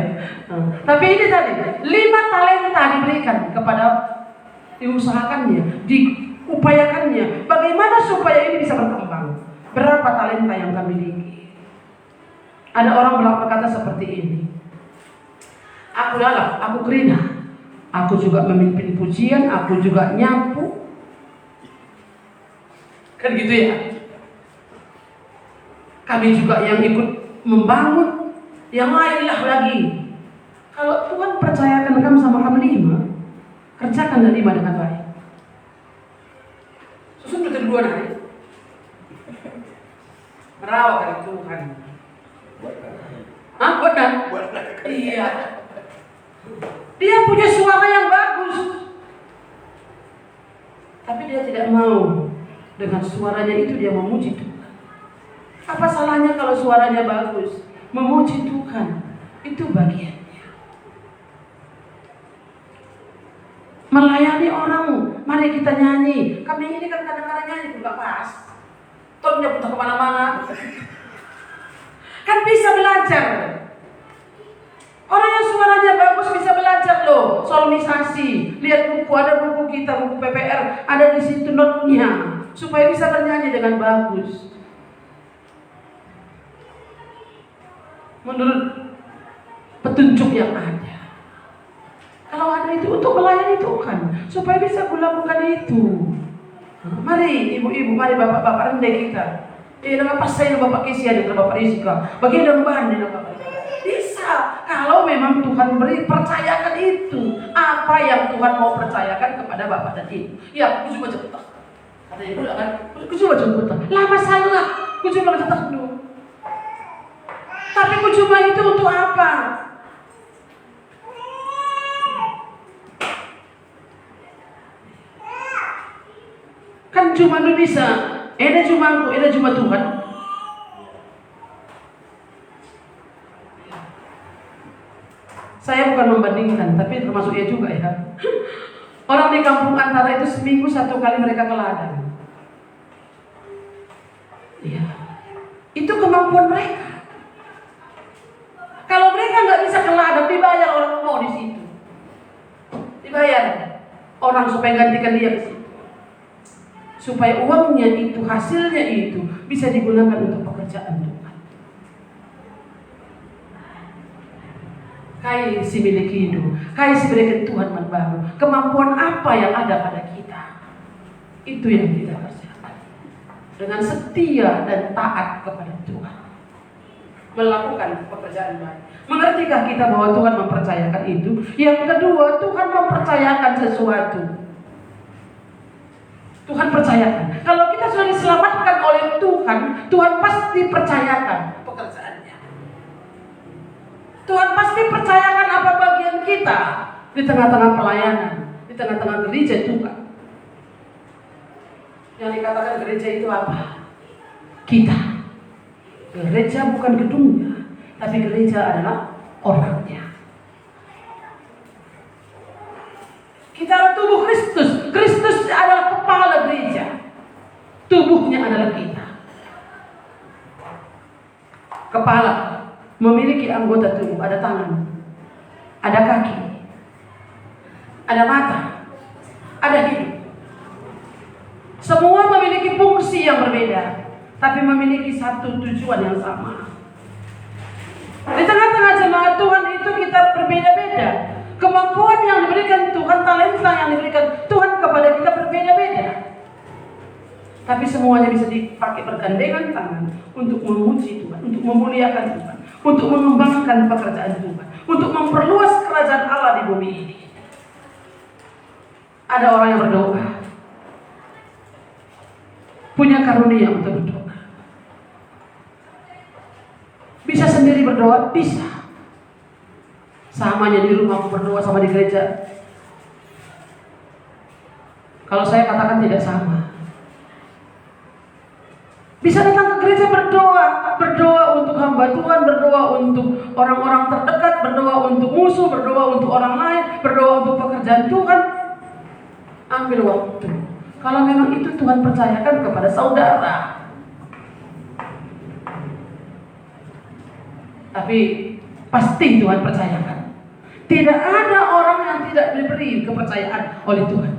Tapi ini tadi 5 talenta diberikan kepada diusahakannya, diupayakannya. Bagaimana supaya ini bisa berkembang? Berapa talenta yang kami miliki? Ada orang berkata seperti ini. Aku lalap, aku kerina, aku juga memimpin pujian, aku juga nyapu. Kan gitu ya. Kami juga yang ikut membangun, yang lainlah lagi. Kalau Tuhan percayakan kamu sama kami 5, kerjakan 5 dengan baik. Susun betul 2 hari. Merawat dari Tuhan. Hah? Benar? Iya. Dia punya suara yang bagus, tapi dia tidak mau dengan suaranya itu dia memuji Tuhan. Apa salahnya kalau suaranya bagus? Memuji Tuhan itu bagiannya. Melayani orang, mari kita nyanyi. Kami ini kan kadang-kadang nyanyi juga pas. Tonnya putar kemana-mana. Kan bisa belajar. Orang yang suaranya bagus bisa belajar loh, solmisasi. Lihat buku, ada buku kita, buku PPR, ada di situ notnya, supaya bisa bernyanyi dengan bagus. Menurut petunjuk yang ada. Kalau ada itu untuk melayani Tuhan, supaya bisa melakukan itu. Mari ibu-ibu, mari bapak-bapak rendai kita. Dengan pas saya Bapak Kesia dan Bapak Rizka, bagaimana bahan dengan Bapak? Bisa, kalau memang Tuhan beri, percayakan itu. Apa yang Tuhan mau percayakan kepada Bapak dan Ibu. Ya, aku cuma cepat. Kata ibu kan, aku cuma cepat. Lah masalah, aku cuma cepat dulu. Tapi aku cuma itu untuk apa? Kan cuma lu bisa. Ini cuma aku, ini cuma Tuhan. Saya bukan membandingkan, tapi termasuk dia juga ya. Orang di kampung Antara itu seminggu 1 kali mereka ke ladang. Iya, itu kemampuan mereka. Kalau mereka nggak bisa ke ladang, dibayar orang mau di situ. Dibayar orang supaya gantikan dia ke situ. Supaya uangnya itu, hasilnya itu bisa digunakan untuk pekerjaan Tuhan. Kai si milik hidup, kai si berikan Tuhan baru. Kemampuan apa yang ada pada kita, itu yang kita kerjakan dengan setia dan taat kepada Tuhan. Melakukan pekerjaan baik. Mengertikah kita bahwa Tuhan mempercayakan itu? Yang kedua, Tuhan mempercayakan sesuatu. Tuhan percayakan. Kalau kita sudah diselamatkan oleh Tuhan, Tuhan pasti percayakan pekerjaannya. Tuhan pasti percayakan apa bagian kita di tengah-tengah pelayanan, di tengah-tengah gereja Tuhan. Yang dikatakan gereja itu apa? Kita. Gereja bukan gedungnya, tapi gereja adalah orangnya. Kita adalah tubuh Kristus. Kristus adalah kepala gereja. Tubuhnya adalah kita. Kepala memiliki anggota tubuh, ada tangan, ada kaki, ada mata, ada hidung. Semua memiliki fungsi yang berbeda, tapi memiliki satu tujuan yang sama. Di tengah-tengah jemaat Tuhan itu kita berbeda-beda. Kemampuan yang diberikan Tuhan, talenta yang diberikan Tuhan kepada kita berbeda-beda. Tapi semuanya bisa dipakai bergandengan tangan untuk memuji Tuhan, untuk memuliakan Tuhan, untuk mengembangkan pekerjaan Tuhan, untuk memperluas kerajaan Allah di bumi ini. Ada orang yang berdoa, punya karunia untuk berdoa. Bisa sendiri berdoa? Bisa. Samanya di rumah aku berdoa sama di gereja. Kalau saya katakan tidak sama. Bisa datang ke gereja berdoa untuk hamba Tuhan, berdoa untuk orang-orang terdekat, berdoa untuk musuh, berdoa untuk orang lain, berdoa untuk pekerjaan Tuhan. Ambil waktu. Kalau memang itu Tuhan percayakan kepada saudara. Tapi pasti Tuhan percayakan. Tidak ada orang yang tidak diberi kepercayaan oleh Tuhan.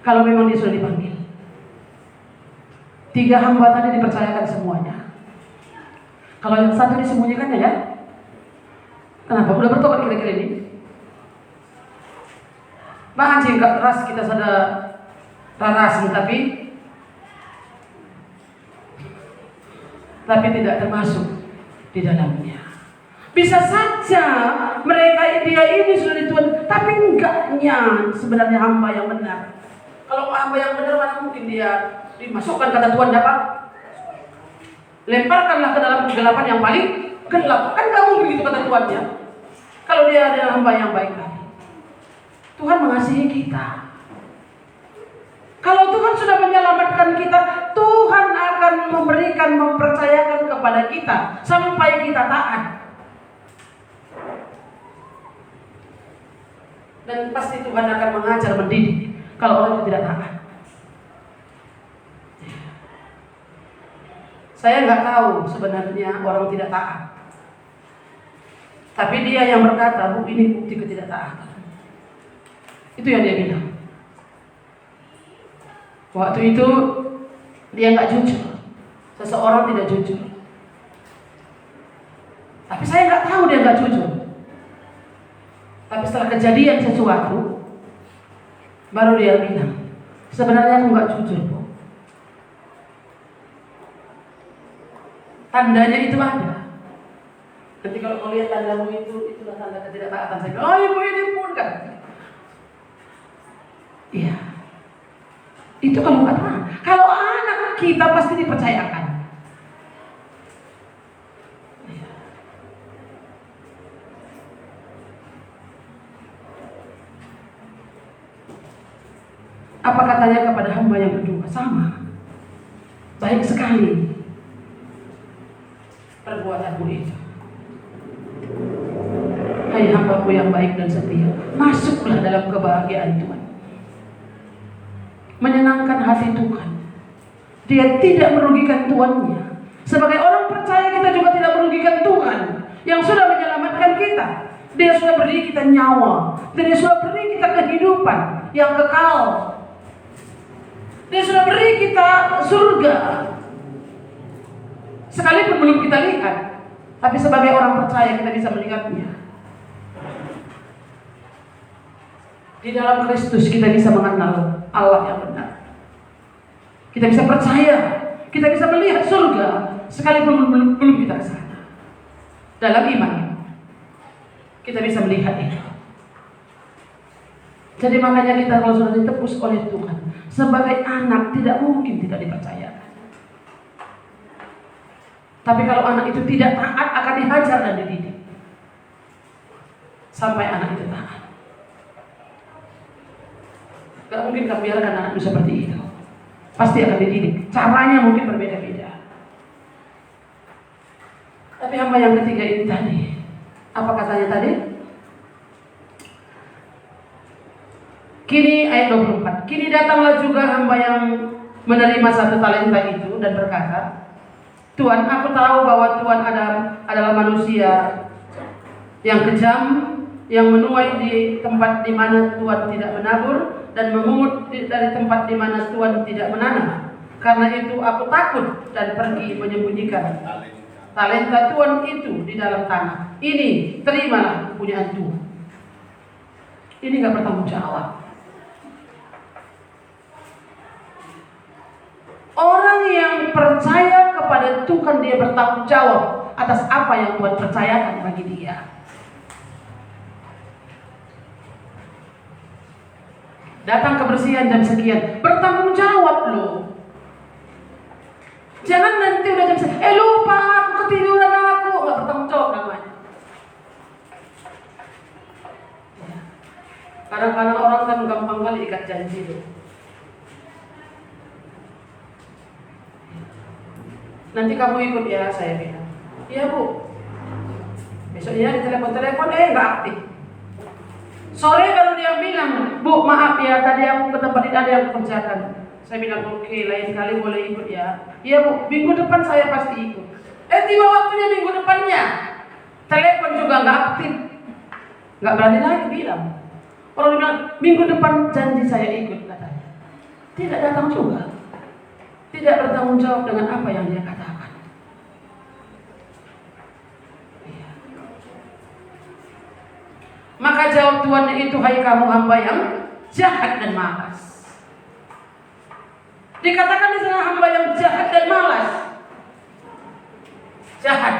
Kalau memang dia sudah dipanggil. 3 hamba tadi dipercayakan semuanya. Kalau yang satu disembunyikannya ya. Kenapa? Udah bertobat kira-kira ini? Bahan singkat ras kita sudah rarasin tapi tidak termasuk di dalamnya. Bisa saja mereka dia ini sudah dituan, tapi enggaknya sebenarnya hamba yang benar. Kalau hamba yang benar mana mungkin dia dimasukkan kata Tuhan dapat. Lemparkanlah ke dalam kegelapan yang paling gelap. Kan gak mungkin gitu kata Tuhannya. Kalau dia adalah hamba yang baik tadi. Tuhan mengasihi kita. Kalau Tuhan sudah menyelamatkan kita, Tuhan akan mempercayakan kepada kita sampai kita taat. Dan pasti Tuhan akan mengajar, mendidik kalau orang itu tidak taat. Saya nggak tahu sebenarnya orang tidak taat. Tapi dia yang berkata, Bu, ini bukti ketidaktaatan. Itu yang dia bilang. Waktu itu dia nggak jujur. Seseorang tidak jujur. Tapi saya nggak tahu dia nggak jujur. Tapi setelah kejadian sesuatu, baru dia bilang, sebenarnya aku nggak jujur, Bu. Tandanya itu ada. Nanti kalau kau lihat tandamu itulah tanda ketidaktaatan. Saya bilang, oh ibu ini pun kan. Iya. Itu kalau bukan anak. Kalau anak kita pasti dipercayakan. Iya. Apa katanya kepada hamba yang kedua? Sama. Baik sekali perbuatanmu itu. Hai hambaku yang baik dan setia, masuklah dalam kebahagiaan Tuhan. Menyenangkan hati Tuhan. Dia tidak merugikan tuannya. Sebagai orang percaya kita juga tidak merugikan Tuhan yang sudah menyelamatkan kita. Dia sudah beri kita nyawa. Dia sudah beri kita kehidupan yang kekal. Dia sudah beri kita surga. Sekalipun belum kita lihat, tapi sebagai orang percaya kita bisa melihatnya. Di dalam Kristus kita bisa mengenal Allah yang benar. Kita bisa percaya, kita bisa melihat surga sekalipun belum kita ke sana. Dalam iman kita bisa melihat itu. Jadi makanya kita kalau sudah ditebus oleh Tuhan sebagai anak tidak mungkin tidak dipercayakan. Tapi kalau anak itu tidak taat akan dihajar dan dididik sampai anak itu taat. Gak mungkin kamu biarkan anak itu seperti itu. Pasti akan dididik. Caranya mungkin berbeda-beda. Tapi hamba yang ketiga ini tadi, Apa katanya tadi? Kini ayat 24. Kini datanglah juga hamba yang menerima 1 talenta itu dan berkata, Tuhan, aku tahu bahwa Tuhan adalah manusia yang kejam, yang menuai di tempat di mana Tuhan tidak menabur dan memungut dari tempat di mana Tuhan tidak menanam. Karena itu aku takut dan pergi menyembunyikan talenta Tuhan itu di dalam tanah. Ini terimalah kepunyaan Tuhan. Ini gak bertanggung jawab. Orang yang percaya kepada Tuhan, dia bertanggung jawab atas apa yang Tuhan percayakan bagi dia. Datang kebersihan jam sekian, bertanggung jawab loh. Jangan nanti udah jam sekian, lupa aku ketiduran aku, nggak bertanggung jawab namanya. Kadang-kadang orang kan gampang kali ikat janji loh. Nanti kamu ikut ya, saya bilang. Iya bu. Besoknya ditelepon-telepon, nggak aktif. Sore baru dia bilang, Bu maaf ya, tadi aku ke tempat ini ada yang kerjakan. Saya bilang oke, lain kali boleh ikut ya. Iya bu, minggu depan saya pasti ikut. Tiba waktunya minggu depannya, telepon juga nggak aktif, nggak berani lagi bilang. Orang bilang minggu depan janji saya ikut katanya. Tidak datang juga. Tidak bertanggung jawab dengan apa yang dia katakan. Maka jawab Tuhan itu, hai kamu hamba yang jahat dan malas. Dikatakan di sana hamba yang jahat dan malas. Jahat.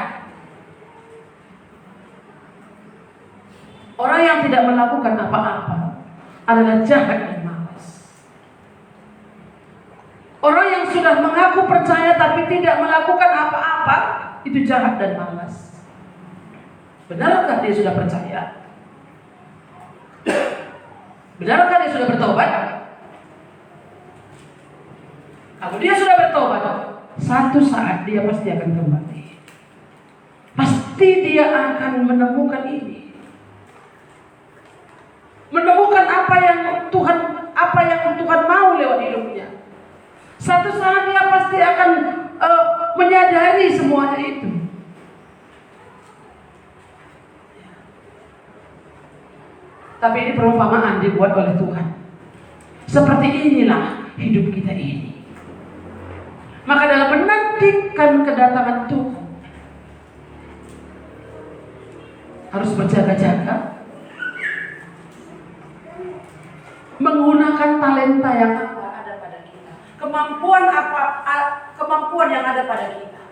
Orang yang tidak melakukan apa-apa adalah jahat dan malas. Orang yang sudah mengaku percaya tapi tidak melakukan apa-apa, itu jahat dan malas. Benarkah dia sudah percaya? Benarkah dia sudah bertobat? Kalau dia sudah bertobat, satu saat dia pasti akan kembali. Pasti dia akan menemukan ini. Menemukan apa yang Tuhan mau lewat hidupnya. Satu saat dia pasti akan menyadari semuanya itu. Tapi ini perumpamaan dibuat oleh Tuhan. Seperti inilah hidup kita ini. Maka dalam menantikan kedatangan Tuhan, harus berjaga-jaga, menggunakan talenta yang ada pada kita, kemampuan yang ada pada kita.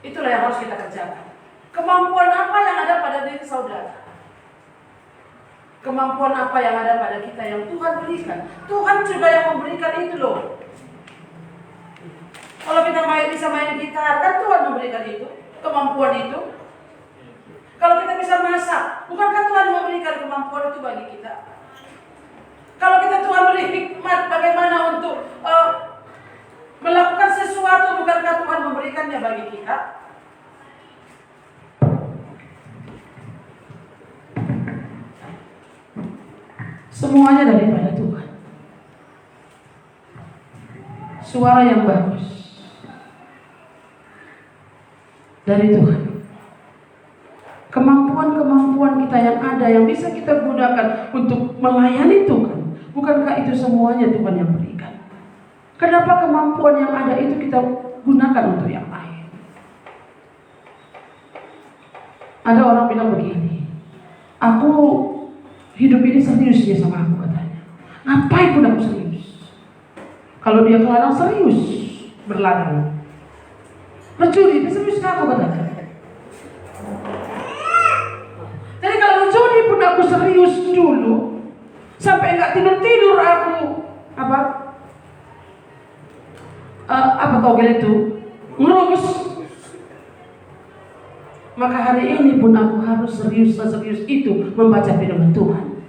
Itulah yang harus kita kerjakan. Kemampuan apa yang ada pada diri saudara? Kemampuan apa yang ada pada kita yang Tuhan berikan? Tuhan juga yang memberikan itu loh. Kalau kita bisa main gitar, kan Tuhan memberikan itu, kemampuan itu. Kalau kita bisa masak, bukankah Tuhan memberikan kemampuan itu bagi kita? Kalau Tuhan beri hikmat bagaimana untuk melakukan sesuatu, bukankah Tuhan memberikannya bagi kita? Semuanya daripada Tuhan. Suara yang bagus dari Tuhan. Kemampuan-kemampuan kita yang ada, yang bisa kita gunakan untuk melayani Tuhan, bukankah itu semuanya Tuhan yang berikan? Kenapa kemampuan yang ada itu kita gunakan untuk yang lain? Ada orang bilang begini, aku hidup ini serius ya sama aku katanya. Ngapain pun aku serius. Kalau dia ke ladang serius berladang. Mencuri, dia serius aku katanya. Jadi kalau mencuri pun aku serius dulu, sampai nggak tidur aku apa togel itu ngerus. Maka hari ini pun aku harus serius itu membaca firman Tuhan.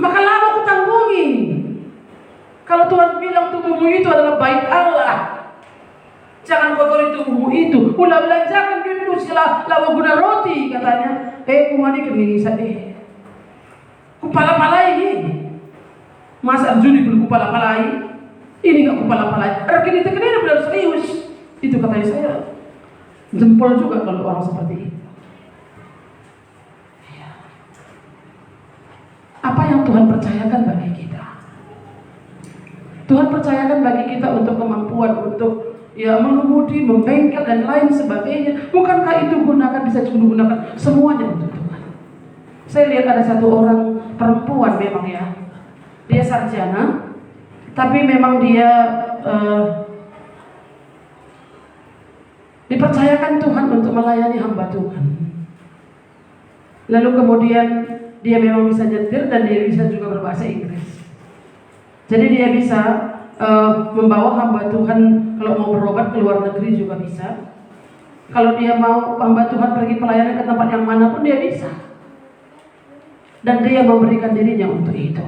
Maka lama aku tanggungi. Kalau Tuhan bilang tubuhmu itu adalah bait Allah, Jangan kotori tubuhmu itu. Ulah belanjakan duitmu sila lawa guna roti katanya. Kumani kening isa kupala-palai ini. Mas Arjuni pun kupala-palai. Ini enggak kupala-palai. Rekini ini benar serius. Itu katanya saya. Jempol juga kalau orang seperti itu. Apa yang Tuhan percayakan bagi kita? Tuhan percayakan bagi kita untuk kemampuan untuk mengemudi, membengkel dan lain sebagainya. Bukankah itu bisa digunakan semuanya untuk Tuhan? Saya lihat ada satu orang perempuan memang dia sarjana, tapi memang dia dipercayakan Tuhan untuk melayani hamba Tuhan. Lalu kemudian dia memang bisa nyetir dan dia bisa juga berbahasa Inggris. Jadi dia bisa membawa hamba Tuhan kalau mau berobat ke luar negeri juga bisa. Kalau dia mau hamba Tuhan pergi pelayanan ke tempat yang manapun dia bisa. Dan dia memberikan dirinya untuk itu.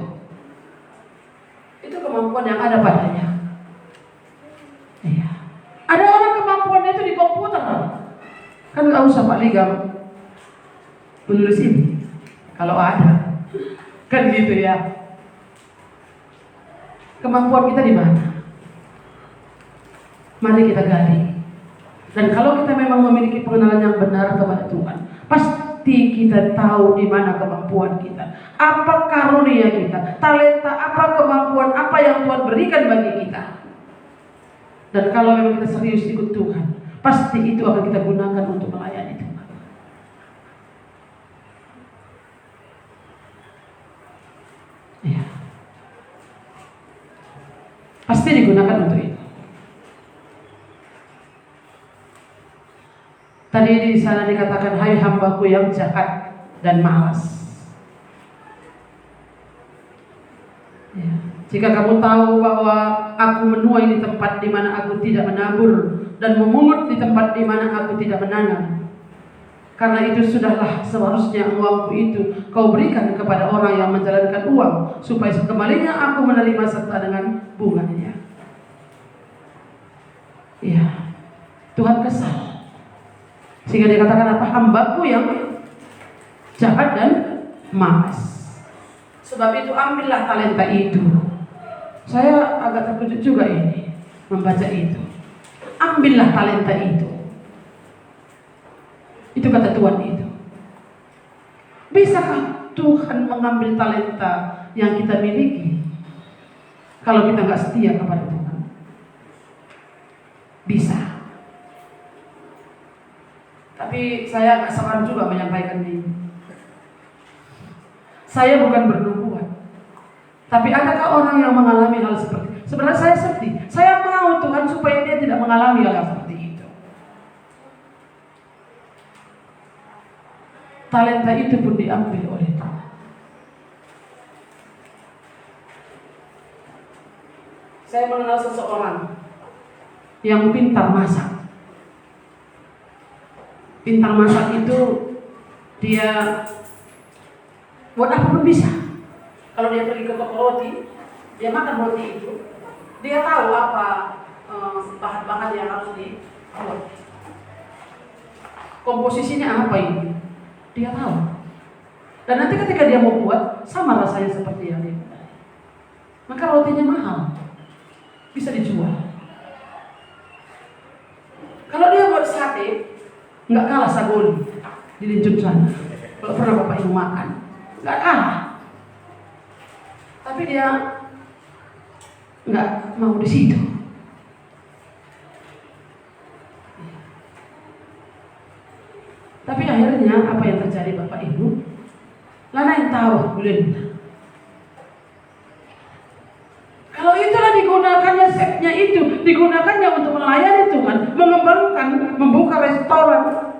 Itu kemampuan yang ada padanya. Iya. Ada orang kemampuannya itu di komputer. Kan nggak usah Pak Ligam menulis ini. Kalau ada, kan gitu ya. Kemampuan kita di mana? Mari kita gali. Dan kalau kita memang memiliki pengenalan yang benar kepada Tuhan, pasti kita tahu di mana kemampuan kita, apa karunia kita, talenta, apa kemampuan, apa yang Tuhan berikan bagi kita. Dan kalau memang kita serius ikut Tuhan, pasti itu akan kita gunakan untuk melayani Tuhan. Ya. Pasti digunakan untuk itu. Tadi di sana dikatakan, hai hambaku yang jahat dan malas. Ya. Jika kamu tahu bahwa aku menuai di tempat di mana aku tidak menabur dan memungut di tempat di mana aku tidak menanam, karena itu sudahlah seharusnya uangku itu kau berikan kepada orang yang menjalankan uang, supaya sekembalinya aku menerima serta dengan bunganya. Ya, Tuhan kesal. Sehingga dikatakan apa? Hambaku yang jahat dan malas. Sebab itu ambillah talenta itu. Saya agak terkejut juga ini membaca itu. Ambillah talenta itu. Itu kata Tuhan itu. Bisakah Tuhan mengambil talenta yang kita miliki kalau kita nggak setia kepada Tuhan? Bisa. Tapi saya agak seram juga menyampaikan ini. Saya bukan bernubuat. Tapi adakah orang yang mengalami hal seperti itu? Sebenarnya saya sedih. Saya mau Tuhan supaya dia tidak mengalami hal seperti itu. Talenta itu pun diambil oleh Tuhan. Saya mengenal seseorang yang pintar masak. Pintar masak itu dia buat apa pun bisa. Kalau dia pergi ke toko roti, dia makan roti itu, dia tahu apa bahan-bahan yang harus dibuat. Komposisinya apa ini? Dia tahu. Dan nanti ketika dia mau buat, sama rasanya seperti yang dia buat. Maka rotinya mahal, bisa dijual. Kalau dia buat sate, nggak kalah sagoli di Linjung sana. Kalau pernah Bapak Ibu makan, nggak kalah. Tapi dia nggak mau di situ. Tapi akhirnya apa yang terjadi Bapak Ibu? Lana yang tahu, Bulen. Kalau itulah digunakannya setnya itu, digunakannya untuk melayani Tuhan, mengembangkan, membuka restoran,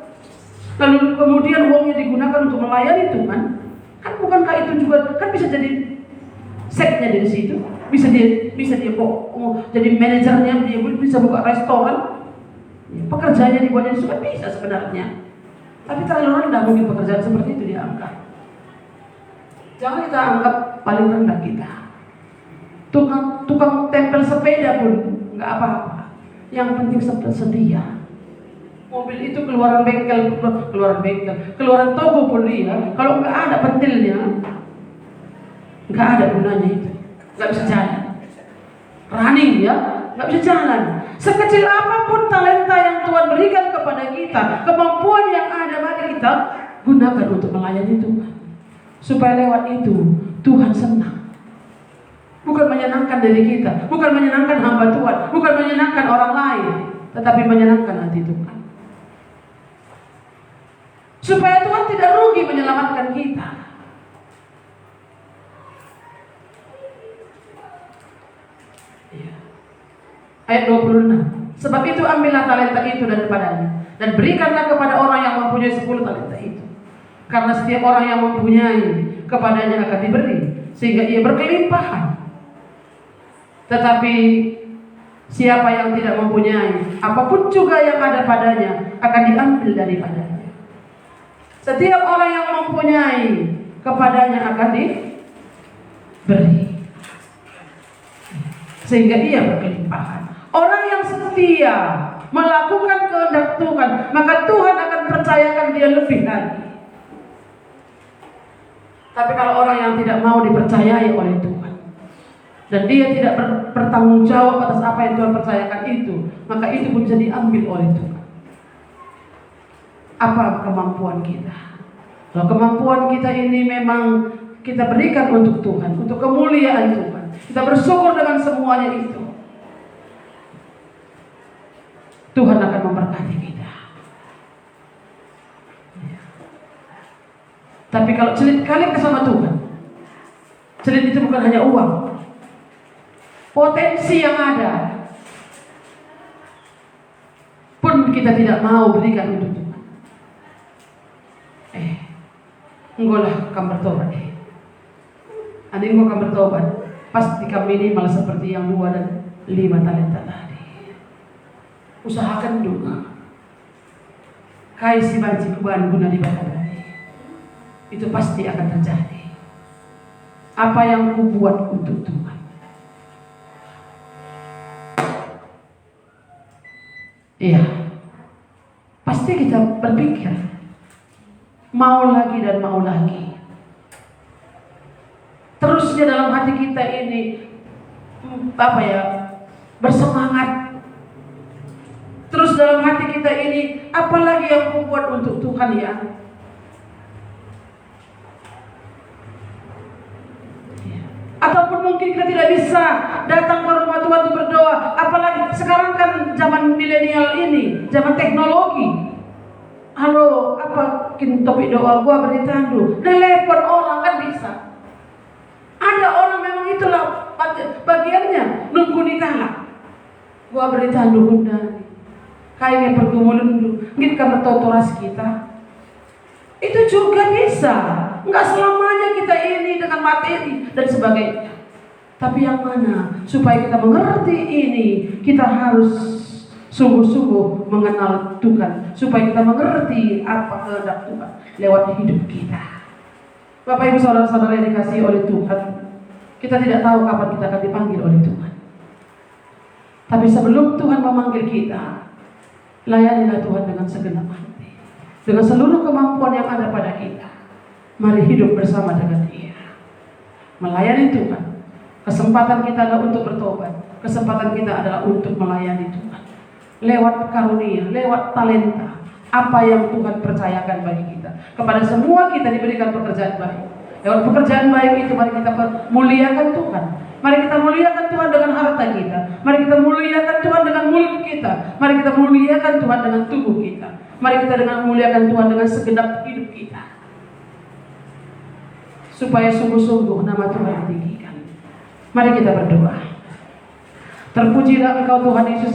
lalu kemudian uangnya digunakan untuk melayani Tuhan, kan bukankah itu juga kan bisa jadi setnya dari situ, bisa dia jadi manajernya, dia bisa buka restoran, pekerjaannya dibuatnya juga bisa sebenarnya. Tapi terlalu rendah mungkin pekerjaan seperti itu diangkat. Jangan kita anggap paling rendah kita. Tukang tempel sepeda pun nggak apa-apa. Yang penting setia. Mobil itu keluaran toko pun dia, kalau nggak ada pentilnya, nggak ada gunanya itu, nggak bisa jalan. Running ya, nggak bisa jalan. Sekecil apapun talenta yang Tuhan berikan kepada kita, kemampuan yang ada pada kita, gunakan untuk melayani Tuhan. Supaya lewat itu Tuhan senang. Bukan menyenangkan diri kita, bukan menyenangkan hamba Tuhan, bukan menyenangkan orang lain, tetapi menyenangkan hati Tuhan. Supaya Tuhan tidak rugi menyelamatkan kita. Ayat 26. Sebab itu ambillah talenta itu daripadanya dan berikanlah kepada orang yang mempunyai 10 talenta itu. Karena setiap orang yang mempunyai, kepadanya akan diberi, sehingga ia berkelimpahan. Tetapi siapa yang tidak mempunyai, apapun juga yang ada padanya akan diambil daripadanya. Setiap orang yang mempunyai, kepadanya akan diberi, sehingga ia berkelimpahan. Orang yang setia melakukan kehendak Tuhan, maka Tuhan akan percayakan dia lebih lagi. Tapi kalau orang yang tidak mau dipercayai oleh Tuhan, dan dia tidak bertanggung jawab atas apa yang Tuhan percayakan itu, maka itu pun bisa diambil oleh Tuhan. Apa kemampuan kita? Kalau kemampuan kita ini memang kita berikan untuk Tuhan, untuk kemuliaan Tuhan, kita bersyukur dengan semuanya itu, Tuhan akan memberkati kita. Tapi kalau celit kali ke sama Tuhan, celit itu bukan hanya uang, potensi yang ada pun kita tidak mau berikan untuk Tuhan. Enggak lah, kamu bertobat. Ada yang kamu bertobat, pasti kami ini malah seperti yang 2 dan 5 talenta tadi. Usahakan dulu. Kai si banci kuban guna di badan. Itu pasti akan terjadi. Apa yang kubuat untuk Tuhan, iya, pasti kita berpikir mau lagi dan mau lagi. Terusnya dalam hati kita ini bersemangat. Terus dalam hati kita ini, apalagi yang kubuat untuk Tuhan ya. Ataupun mungkin kita tidak bisa datang ke rumah Tuhan untuk berdoa. Apalagi sekarang kan zaman milenial ini, zaman teknologi. Halo, apa topik doa gua beritandu, telepon orang kan bisa. Ada orang memang itulah bagiannya, nunggu ditolak. Gua beritandu bunda, kayaknya pergumulan mungkin kamu totoras kita. Itu juga bisa. Enggak selamanya kita ini dengan materi dan sebagainya. Tapi yang mana? Supaya kita mengerti ini, kita harus sungguh-sungguh mengenal Tuhan. Supaya kita mengerti apa kehendak Tuhan lewat hidup kita. Bapak Ibu saudara-saudara yang dikasihi oleh Tuhan, kita tidak tahu kapan kita akan dipanggil oleh Tuhan. Tapi sebelum Tuhan memanggil kita, layanilah Tuhan dengan segenap hati, dengan seluruh kemampuan yang ada pada kita. Mari hidup bersama dengan Dia, melayani Tuhan. Kesempatan kita adalah untuk bertobat. Kesempatan kita adalah untuk melayani Tuhan lewat karunia, lewat talenta, apa yang Tuhan percayakan bagi kita. Kepada semua kita diberikan pekerjaan baik. Lewat pekerjaan baik itu mari kita muliakan Tuhan. Mari kita muliakan Tuhan dengan harta kita. Mari kita muliakan Tuhan dengan mulut kita. Mari kita muliakan Tuhan dengan tubuh kita. Mari kita muliakan Tuhan dengan segenap hidup kita, supaya sungguh-sungguh nama Tuhan ditinggikan. Mari kita berdoa. Terpujilah Engkau Tuhan Yesus.